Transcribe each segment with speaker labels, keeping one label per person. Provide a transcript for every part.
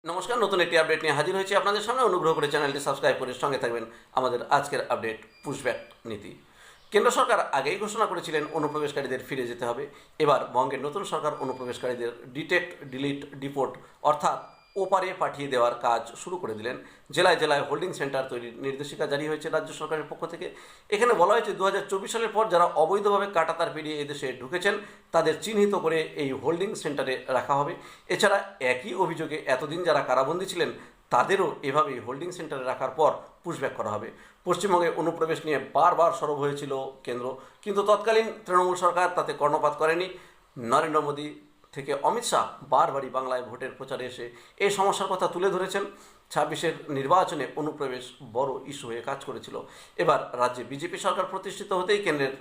Speaker 1: নমস্কার, নতুন একটি আপডেট নিয়ে হাজির হয়েছি আপনাদের সামনে। অনুগ্রহ করে চ্যানেলটি সাবস্ক্রাইব করে সঙ্গে থাকবেন। আমাদের আজকের আপডেট পুশব্যাক নীতি। কেন্দ্র সরকার আগেই ঘোষণা করেছিলেন অনুপ্রবেশকারীদের ফিরে যেতে হবে। এবার বঙ্গের নতুন সরকার অনুপ্রবেশকারীদের ডিটেক্ট, ডিলিট, ডিপোর্ট অর্থাৎ ওপারে পাঠিয়ে দেওয়ার কাজ শুরু করে দিলেন। জেলায় জেলায় হোল্ডিং সেন্টার তৈরির নির্দেশিকা জারি হয়েছে রাজ্য সরকারের পক্ষ থেকে। এখানে বলা হয়েছে 2024 সালের পর যারা অবৈধভাবে কাঁটাতার পেরিয়ে এদেশে ঢুকেছেন তাদের চিহ্নিত করে এই হোল্ডিং সেন্টারে রাখা হবে। এছাড়া একই অভিযোগে এতদিন যারা কারাবন্দী ছিলেন তাদেরও এভাবেই হোল্ডিং সেন্টারে রাখার পর পুশব্যাক করা হবে। পশ্চিমবঙ্গে অনুপ্রবেশ নিয়ে বারবার সরব হয়েছিল কেন্দ্র, কিন্তু তৎকালীন তৃণমূল সরকার তাতে কর্ণপাত করেনি। নরেন্দ্র মোদী থেকে অমিত শাহ বারবারই বাংলায় ভোটের প্রচারে এসে এই সমস্যার কথা তুলে ধরেছেন। 26-এর নির্বাচনে অনুপ্রবেশ বড় ইস্যু হয়ে কাজ করেছিল। এবার রাজ্যে বিজেপি সরকার প্রতিষ্ঠিত হতেই কেন্দ্রের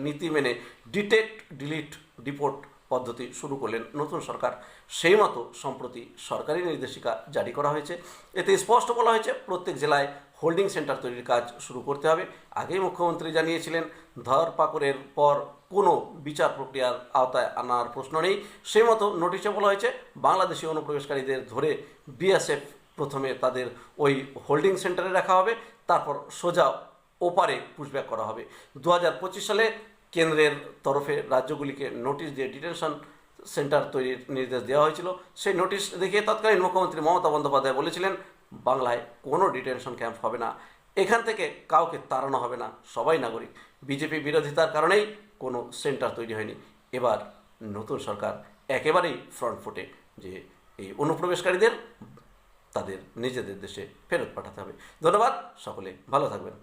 Speaker 1: নীতি মেনে ডিটেক্ট, ডিলিট, ডিপোর্ট পদ্ধতি শুরু করলেন নতুন সরকার। সেই মতো সম্প্রতি সরকারি নির্দেশিকা জারি করা হয়েছে। এতে স্পষ্ট বলা হয়েছে প্রত্যেক জেলায় হোল্ডিং সেন্টার তৈরির কাজ শুরু করতে হবে। আগেই মুখ্যমন্ত্রী জানিয়েছিলেন ধরপাকড়ের পর কোনো বিচার প্রক্রিয়ার আওতায় আনার প্রশ্ন নেই। সেই মতো নোটিশে বলা হয়েছে বাংলাদেশি অনুপ্রবেশকারীদের ধরে বিএসএফ প্রথমে তাদের ওই হোল্ডিং সেন্টারে রাখা হবে, তারপর সোজা ওপারে পুশব্যাক করা হবে। 2025 সালে কেন্দ্রের তরফে রাজ্যগুলিকে নোটিশ দিয়ে ডিটেনশন সেন্টার তৈরির নির্দেশ দেওয়া হয়েছিল। সেই নোটিশ দেখে তৎকালীন মুখ্যমন্ত্রী মমতা বন্দ্যোপাধ্যায় বলেছিলেন বাংলায় কোনো ডিটেনশন ক্যাম্প হবে না, এখান থেকে কাউকে তাড়ানো হবে না, সবাই নাগরিক। বিজেপি বিরোধিতার কারণেই কোনো সেন্টার তৈরি হয়নি। এবার নতুন সরকার একেবারেই ফ্রন্ট ফুটে যে এই অনুপ্রবেশকারীদের তাদের নিজেদের দেশে ফেরত পাঠাতে হবে। ধন্যবাদ, সকলে ভালো থাকবেন।